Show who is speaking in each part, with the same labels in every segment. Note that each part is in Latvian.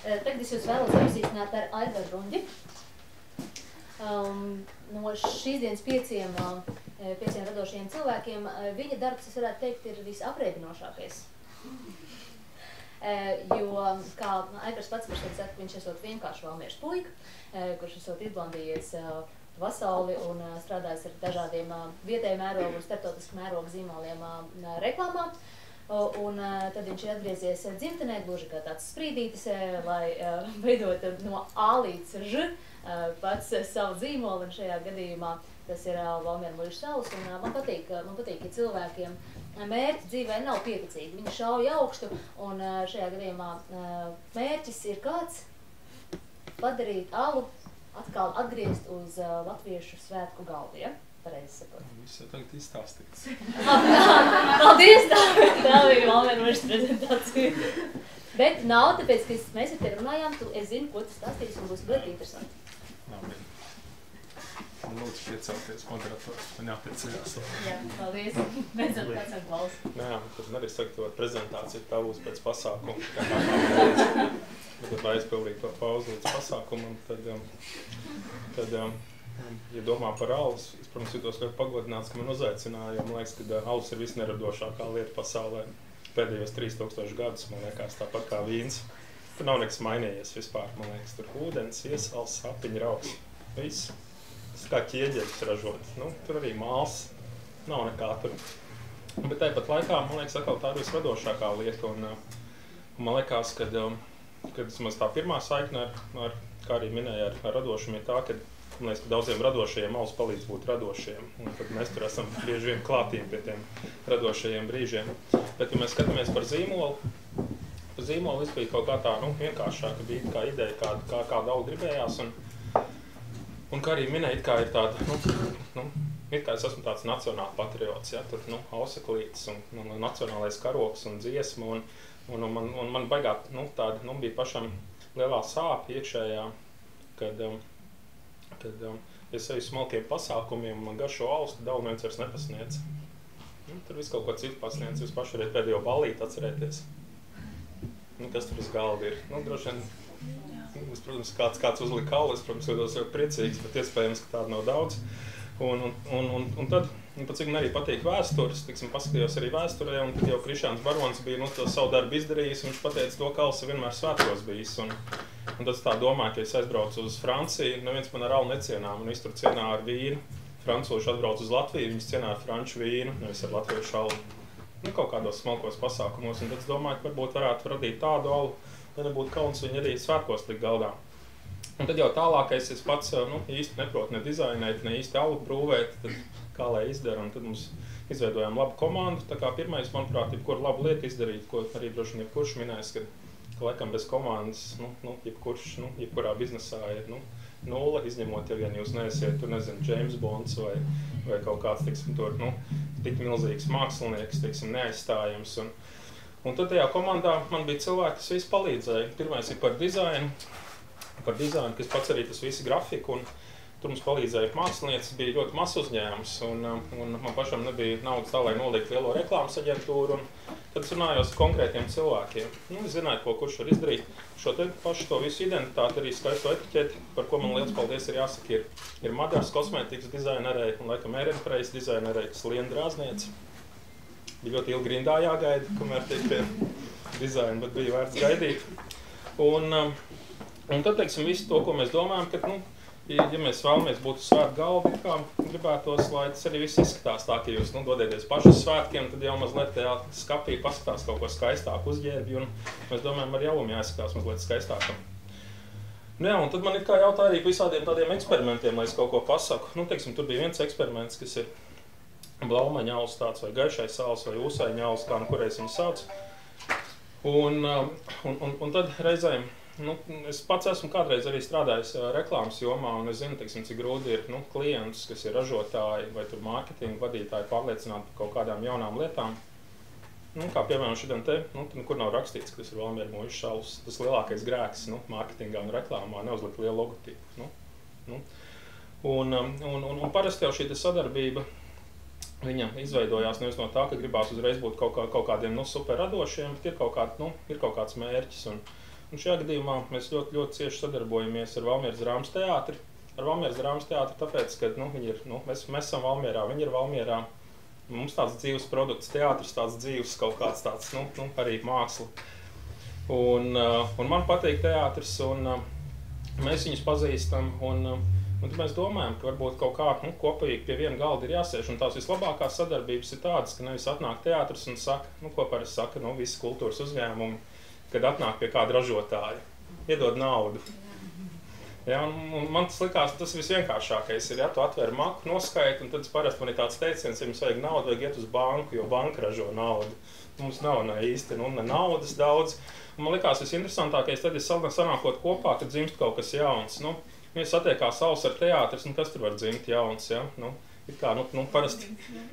Speaker 1: Tagad es jūs vēlos iepazīstināt ar Aivaru Ruņģi. No šīs dienas pieciem radošajiem cilvēkiem viņa darbs, es varētu teikt, ir visapreibinošākais. Jo, kā Aivars pats par sevi saka, viņš esot vienkārši valmiešu puika, kurš esot izblandījies pasauli un strādājis ar dažādiem vietēju mērogu un starptautisku mērogu zīmoliem reklāmā. Un tad viņš ir atgriezies dzimtenē, gluži kā tāds sprīdītis, lai veidot no A līdz Ž pats savu zīmolu, un šajā gadījumā tas ir Valmiera Muļu salas. Un man patīk, ka cilvēkiem mērķi dzīvē nav pieticīgi, viņi šauj augstu, un šajā gadījumā mērķis ir kāds padarīt alu atkal atgriezt uz latviešu svētku galdu, ja? Pareizi sakot.
Speaker 2: Viss jau tagad izstāstīts.
Speaker 1: Paldies, tā bija Valmiera Muļas prezentācija. Bet nav, tāpēc, ka mēs ar tevi runājām, es zinu, ko tu stāstīsi, un būs ļoti interesanti.
Speaker 2: Nav vien. Man lūdzu piecelties, moderators, man jāpieceļās.
Speaker 1: Jā, paldies. Beidzot pats ar klausu.
Speaker 2: Jā, tad arī sagatavot prezentāciju, tā būs pēc pasākuma. Tad, lai aizpildītu to pauzi līdz pasākumam, tad ja domā par alus, es, protams, jūtos ļoti pagodināts, ka man uzaicināja, jo man liekas, ka alus ir visneradošākā lieta pasaulē pēdējos 3000 gadus, man liekas, tāpat kā vīns. Tur nav nekas mainījies vispār, man liekas, tur ūdens, iesals, apiņa rauks, viss. Tas kā ķieģeļus ražot, nu, tur arī māls, nav nekā tur. Bet tāpat laikā, man liekas, atkal tā ir visradošākā lieta, un man liekas, kad vismaz tā pirmā saikne ar, kā arī minēja, ar radošiem ir tā, ka man liekas, ka daudziem radošajiem alus palīdz būt radošiem, un tad mēs tur esam bieži vien klātiem pie tiem radošajiem brīžiem. Bet, ja mēs skatāmies par zīmolu viss bija kaut kā tā, nu, vienkāršāka bija kā ideja, kā daudz gribējās, un kā arī minēja, kā ir tāda, it kā es esmu tāds nacionāla patriots, ja, tur, auseklītis un nacionālais karoks un dziesma, un man baigā, tāda, bija pašam lielā sāpe iekšējā, kad es eju smalkiem pasākumiem, man garšo alus, tad daudz neviens vairs nepasniedz. Tur viss kaut ko citu pasniedz, jūs paši varētu pēdējo ballīti atcerēties. Kas tur uz galda ir? Droši vien, protams, kāds uzlika alu, es, protams, jūtos ļoti priecīgs, bet iespējams, ka tāda nav daudz. Un tad, pat cik man arī patīk vēstures, paskatījos arī vēsturē, un tad jau Krišāns Barons bija to savu darbu izdarījis, un viņš pateica to, ka alus ir vienmēr svētkos bijis. Un tad es tā domāju, ka es aizbraucu uz Franciju, neviens man ar alu necienām, un es tur cienā ar vīnu. Francūši atbrauc uz Latviju, viņas cienā ar franču vīnu, nevis ar latviešu alu. Kaut kādos smalkos pasākumos, un tad es domāju, ka varbūt varētu radīt tādu alu, lai nebūtu kauns viņu arī svētkos likt galdā. Un tad jau tālākais es pats īsti neprotu ne dizainēt, ne īsti alu brūvēt, tad kā lai izdara, un tad mums izveidojām labu komandu. Tā kā pirmais, manuprāt, jebkuru labu lietu izdarīt, ko arī droši vien jebkurš minēs, ka laikam bez komandas, jebkurā biznesā ir nulle, izņemot, ja vien jūs neesiet, tur nezinu, James Bonds vai kaut kāds, tur, tik milzīgs mākslinieks, neaizstājams. Un tad tajā komandā man bija cilvēki, kas visu palīdzēja. Pirmais ir par dizainu, kas pats arī tas visi grafiku, un tur mums palīdzēja mākslinieci, bija ļoti mazs uzņēmums, un man pašam nebija naudas tā, lai noliktu lielo reklāmas aģentūru, un tad es runājos ar konkrētiem cilvēkiem. Es zināju, kurš var izdarīt šo pašu to visu identitāti, arī skaisto etiķeti, par ko man liels paldies ir jāsaka, ir Madars kosmētikas dizainerei, un laikam Ehrenpreis dizainerei, kas Liena Drāzniece. Bija ļoti ilgi rindā jāgaida, kamēr tiek pie dizaina, bet bija vērts gaidīt. Un tad, visu to, ko mēs domājam, ka, ja mēs vēlamies būt uz svētku galdu, kā gribētos, lai tas arī viss izskatās tā, ka jūs dodieties paši uz svētkiem, tad jau mazliet tajā skapī paskatās kaut ko skaistāku uzģērbi, un mēs domājam, ar jalumu jāizskatās mazliet skaistākam. Un tad man ir kā jautā arī visādiem tādiem eksperimentiem, lai es kaut ko pasaku. Tur bija viens eksperiments, kas ir blaumaņa alus tāds, vai gaišais alus, vai ūsaiņa alus, kā kureiz viņu sauc. Un tad reizēm, es pats esmu kādreiz arī strādājis reklāmas jomā, un es zinu, cik grūti ir klientus, kas ir ražotāji vai tur mārketinga vadītāji pārliecināt par kaut kādām jaunām lietām. Kā piemēram šodien te, kur nav rakstīts, ka tas ir Valmiera Muļu salas. Tas lielākais grēks mārketingā un reklāmā neuzlikt lielu logotipu. Un parasti jau šī sadarbība viņa izveidojās nevis no tā, ka gribās uzreiz būt kaut kādiem super radošiem, bet ir kaut kāds mērķis. Un šajā gadījumā mēs ļoti, ļoti cieši sadarbojamies ar Valmieras drāmas teātri. Ar Valmieras drāmas teātri, tāpēc, ka viņi ir, mēs esam Valmierā, viņi ir Valmierā. Mums tāds dzīves produkts, teātris, tāds dzīves kaut kāds tāds, arī māksla. Un man patīk teātris, un mēs viņus pazīstam. Un tad mēs domājam, ka varbūt kaut kā kopīgi pie viena galda ir jāsēž. Un tās vislabākās sadarbības ir tādas, ka nevis atnāk teātris un saka, ko parasti saka, visi kultūras uzņēmumi, kad atnāk pie kāda ražotāja, iedod naudu. Ja, un man tas likās, tas visvienkāršākais ir, ja tu atver maku, noskaiti, un tad parasti man ir tāds teiciens, ja jums vajag naudu, vajag iet uz banku, jo banka ražo naudu. Mums nav ne īsti, ne naudas daudz. Un man likās visinteresantākais, tad, ja sanākot kopā, kad dzimst kaut kas jauns. Mēs satiekās Saules ar teātris, kas tur var dzimt jauns, ja? Ir kā, parasti,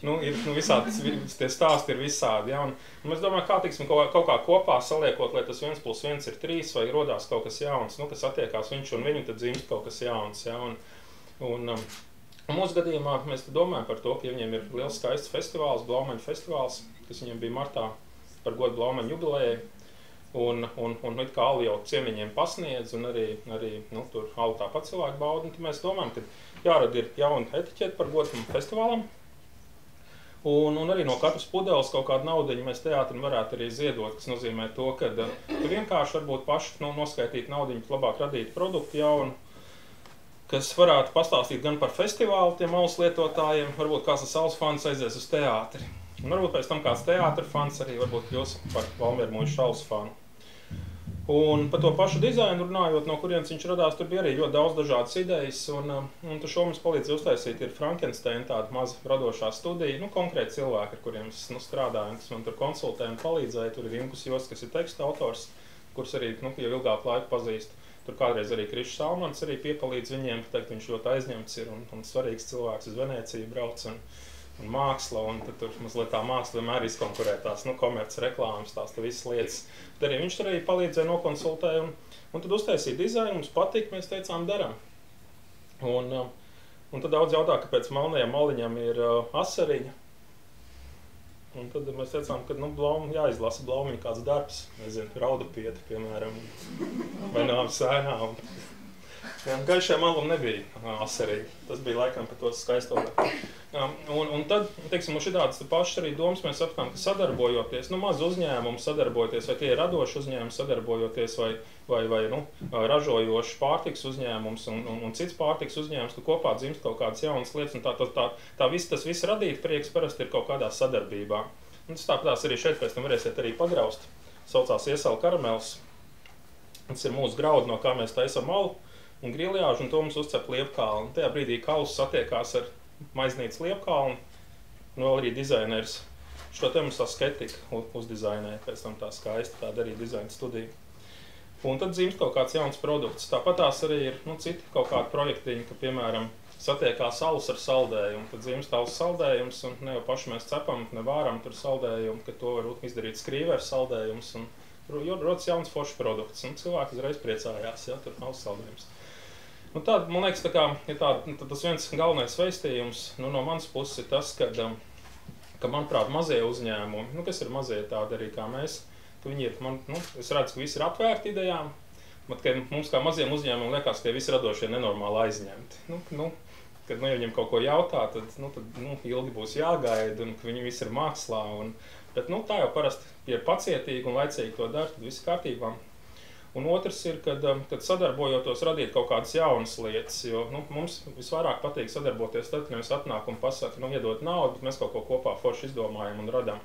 Speaker 2: ir visādi, tie stāsti ir visādi, ja? Un mēs domājam, kā tiksim kaut kā kopā saliekot, lai tas 1+1 ir 3, vai rodās kaut kas jauns, kas attiekās viņš un viņu, tad dzimst kaut kas jauns, ja? Un mūsu gadījumā mēs domājam par to, ka viņiem ir liels skaists festivāls, Blaumaņu festivāls, kas viņiem bija martā par godu Blaumaņu jubilejai. Un it kā Alli jau ciemiņiem pasniedz, un arī tur Alli tāpat cilvēku bauda, un tad mēs domājam, ka jārada ir jauna etiķeta par godu festivālam, un arī no katras pudeles kaut kādu naudiņu mēs teātrim varētu arī ziedot, kas nozīmē to, ka vienkārši varbūt paši noskaitīt naudiņu, labāk radīt produktu jaunu, kas varētu pastāstīt gan par festivālu tiem malas lietotājiem, varbūt kāds Saules fans aizies uz teātri, un varbūt pēc tam kāds teātra fans arī varbūt kļūs par Valmieru mūžu Saules fanu. Un par to pašu dizainu runājot, no kurienes viņš radās, tur bija arī ļoti daudz dažādas idejas, un šo mums palīdz uztaisīt ir Frankensteina tāda maza radošā studija, konkrēti cilvēki, ar kuriem es strādāju, kas man tur konsultē un palīdzēja, tur ir Imkus Josts, kas ir teksta autors, kurus arī jau ilgāku laiku pazīst. Tur kādreiz arī Krišs Salmans arī piepalīdz viņiem, teikt, viņš ļoti aizņemts ir un svarīgs cilvēks uz Venēciju brauc un māksla, un tad tur mazliet tā māksla vienmēr izkonkurē tās, komerces reklāmas, tās visas lietas. Tad arī viņš tur arī palīdzēja, nokonsultēja, un tad uztaisīja dizainu, mums patīk, mēs teicām, daram. Un tad daudz jautā, kāpēc melnajam maliņam ir asariņa. Un tad mēs teicām, ka jāizlasa Blaumiņa kāds darbs, nezinu, Raudapieta, piemēram, vai Nāves ēnā. Gaišajam malam nebija asarīgi. Tas bija laikam par to skaisto. Un tad, teiksim, mums ir tādas pašas arī domas, mēs sapratām, ka sadarbojoties, maz uzņēmumu sadarbojoties, vai tie ir radoši uzņēmumi sadarbojoties, vai ražojoši pārtiks uzņēmums un cits pārtiks uzņēmums, ka kopā dzimst kaut kādas jaunas lietas, un tas viss radīt prieks parasti ir kaut kādā sadarbībā. Un tas tāpatās arī šeit pēc tam varēsiet arī pagraust. Saucās Iesala karamels. Tas ir mūsu graudi, no kā mēs taisam malu un griljāžu, un to mums uzcep Liepkalni. Tajā brīdī Kauls satiekās ar Maiznīcas Liepkalni, un vēl arī dizainers. Šo te mums tā sketika uzdizainēja, pēc tam tā skaista, tāda arī dizaina studija. Un tad dzimst kaut kāds jauns produkts. Tāpat tās arī ir citi kaut kādi projektiņi, ka, piemēram, satiekās alus ar saldējumu, tad dzimst alus saldējums, un ne jau paši mēs cepam, ne vāram tur saldējumu, ka to var izdarīt skrīveru saldējums, un rodas jauns foršs produkts, un cilvēki uzreiz priecājās, ja, tur alus saldējums. Un tād, man liekas, tas viens galvenais veistījums no manas puses ir tas, ka manuprāt, mazie uzņēmumi, kas ir mazie tādi arī kā mēs, ka viņi ir, es redzu, ka visi ir atvērti idejām, bet ka mums kā maziem uzņēmumiem liekas, ka visi radošie nenormāli aizņemti. Kad ja viņiem kaut ko jautā, tad ilgi būs jāgaida, un ka viņi visi ir mākslā. Bet tā jau parasti ir pacietīgi un laicīgi to dara, tad viss kārtībā. Un otrs ir, kad sadarbojoties radīt kaut kādas jaunas lietas, jo mums visvairāk patīk sadarboties tad, kad mēs atnāk un pasaka, iedot naudu, bet mēs kaut ko kopā forši izdomājam un radam.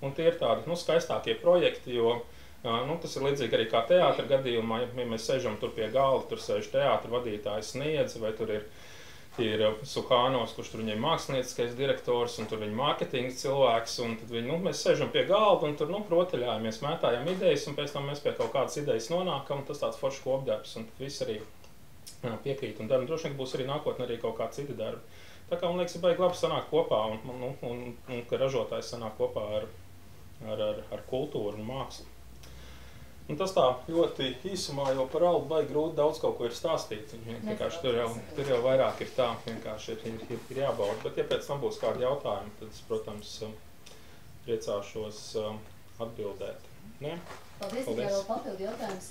Speaker 2: Un tie ir tādi skaistākie projekti, jo tas ir līdzīgi arī kā teātra gadījumā, ja mēs sēžam tur pie galda, tur sēž teātra vadītājs Sniedze, vai tur ir Suhānovs, kurš tur viņiem mākslinieckais direktors, un tur viņa mārketinga cilvēks, un tad mēs sēžam pie galda, un tur rotaļājamies, mētājam idejas, un pēc tam mēs pie kaut kādas idejas nonākam, un tas tāds foršs kopdarbs, un tad viss arī piekrīt, un droši vien būs arī nākotnē arī kaut kādi citi darbi. Tā kā, man liekas, ir baigi labi sanākt kopā, un ka ražotājs sanāk kopā ar kultūru un mākslu. Un tas tā ļoti īsumā, jo par Alli baigi grūti daudz kaut ko ir stāstīt. Tur jau vairāk ir tā, vienkārši ir jābauda. Bet ja pēc tam būs kādi jautājumi, tad es, protams, priecāšos atbildēt. Ne?
Speaker 1: Paldies. Tikai vēl papildu jautājums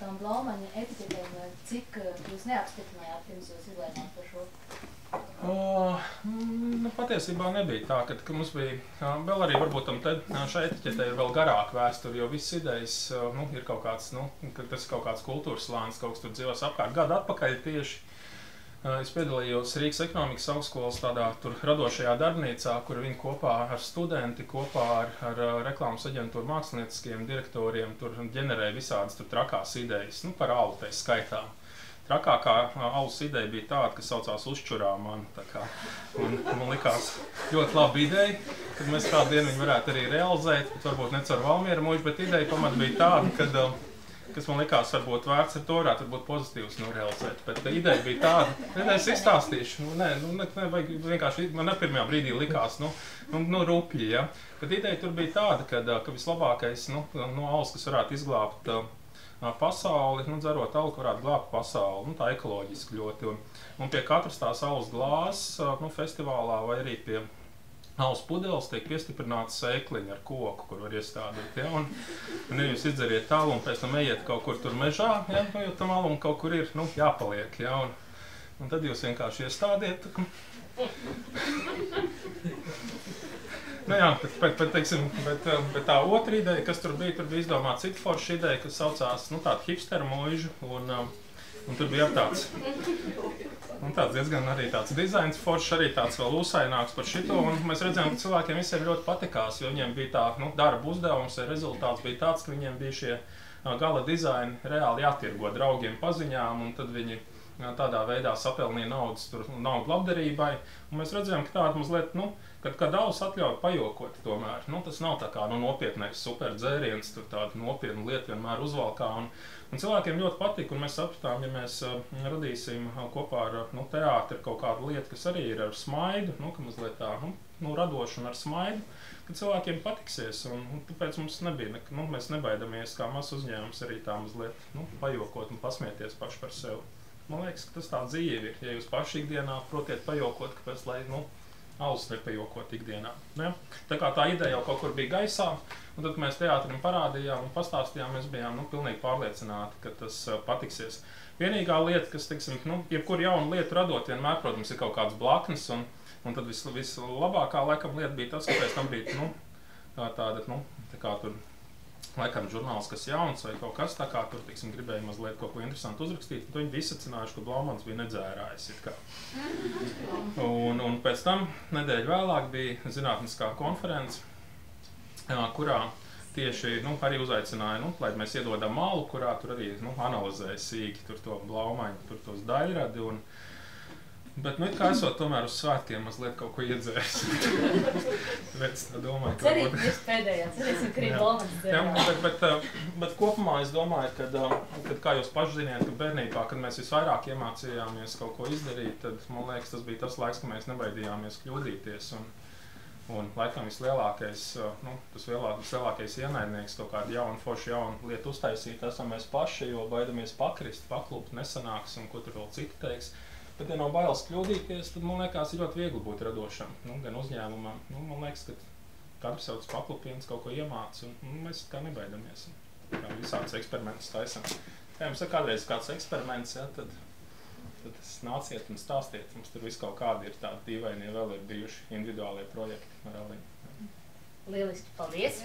Speaker 1: tām Blaumaņa etiketēm, cik jūs neapstiprinājāt, pirms jūs izlēmāt par šo?
Speaker 2: Patiesībā nebija tā, ka mums bija vēl arī varbūt šai etiķetē ir vēl garāka vēsture, jo visas idejas ir kaut kāds, tas ir kaut kāds kultūras slānis, kaut kas tur dzīvos apkārt. Gadu atpakaļ tieši es piedalījos Rīgas ekonomikas augstskolas tādā tur radošajā darbnīcā, kur viņi kopā ar studenti, kopā ar reklāmas aģentūru mākslinieciskiem direktoriem tur ģenerēja visādas tur trakās idejas, par alu tai skaitā. Trakākā alus ideja bija tāda, kas saucās Uzčurā mani. Un man likās ļoti laba ideja, kad mēs kādu dienu viņu varētu arī realizēt, bet varbūt ne caur Valmiera muižu, bet ideja pamat bija tāda, kas man likās varbūt vērts ar to varētu būt pozitīvs norealizēt. Bet ideja bija tāda, es izstāstīšu, vajag vienkārši, man ne pirmajā brīdī likās, rupji, ja. Bet ideja tur bija tāda, ka vislabākais, alus, kas varētu izglābt pasauli, dzerot alu, varētu glābt pasauli, tā ekoloģiski ļoti. Un pie katras tās alus glāzes, festivālā vai arī pie alus pudeles tiek piestiprināts sēkliņi ar koku, kur var iestādīt, ja, un jūs izdzeriet alu un pēc tam ejiet kaut kur tur mežā, ja, jo tam alum kaut kur ir, jāpaliek, ja, un tad jūs vienkārši iestādiet. Bet tā otra ideja, kas tur bija izdomāta cita forša ideja, kas saucās, tāda hipsteru muižu, un tur bija tāds diezgan arī tāds dizains foršs, arī tāds vēl uzsaināks par šito, un mēs redzējām, ka cilvēkiem visiem ļoti patikās, jo viņiem bija tā, darba uzdevums, rezultāts bija tāds, ka viņiem bija šie gala dizaini reāli jātirgo draugiem paziņām, un tad viņi tādā veidā sapelnīja naudu labdarībai, un mēs redzējām, ka tāda mazliet, kad alus atļauj pajokot tomēr, tas nav tā kā nopietnais super dzēriens, tur tāda nopietna lieta vienmēr uzvalkā, un cilvēkiem ļoti patika, un mēs sapratām, ja mēs radīsim kopā ar teātri kaut kādu lietu, kas arī ir ar smaidu, ka mazliet tā, radoši un ar smaidu, ka cilvēkiem patiksies, un tāpēc mums nebija, mēs nebaidamies kā mazs uzņēmums arī tā mazliet, pajokot un pasmieties paši par sevi. Man liekas, ka tas tā dzīve ir, ja jūs paši ikdienā protiet pajokot, kāpēc, lai, alus nepajokot ikdienā. Ja? Tā kā tā ideja jau kaut kur bija gaisā, un tad mēs teātrim parādījām un pastāstījām, mēs bijām pilnīgi pārliecināti, ka tas patiksies. Vienīgā lieta, kas, teiksim, jebkur jaunu lietu radot, vienmēr, protams, ir kaut kāds blaknes, un tad vislabākā laikam lieta bija tas, ka pēc tam bija, tāda, tā kā tur, laikam žurnāls, kas jauns vai kaut kas tā kā tur, teiksim, gribēja mazliet kaut ko interesantu uzrakstīt, un viņi visi secinājuši, ka Blaumans bija nedzērājis, it kā. Un pēc tam, nedēļu vēlāk, bija zinātniskā konference, kurā tieši, arī uzaicināja, lai mēs iedodam malu, kurā tur arī, analizēja sīki tur to Blaumaņu, tur tos daļradi, bet, kā esot tomēr uz svētkiem mazliet kaut ko iedzērs. Tāpēc domāju, ka...
Speaker 1: Cerīt, jūs pēdējā, cerēsim, ka arī Blaumaņas dzērā.
Speaker 2: Bet kopumā es domāju, kad kā jūs paši ziniet, ka bērnībā, kad mēs visvairāk iemācījāmies kaut ko izdarīt, tad, man liekas, tas bija tas laiks, ka mēs nebaidījāmies kļūdīties. Un laikam vislielākais ienaidnieks kaut kādu jaunu, foršu jaunu lietu uztaisīt, esam mēs paši, jo baidamies pakrist, paklupt, nesanāks un ko tur vēl citi teiks. Bet, ja nav bailes kļūdīties, tad, man liekas, ir ļoti viegli būt radošam, gan uzņēmumam. Man liekas, ka katrs jau tas paklupiens kaut ko iemāc, un mēs kā nebaidamies. Visādus eksperimentus taisam. Ja jums ir kādreiz kāds eksperiments, ja, tad nāciet un stāstiet. Mums tur viss kaut kādi ir tādi dīvainie, vēl ir bijuši individuālie projekti ar Aliņu.
Speaker 1: Lieliski, paldies!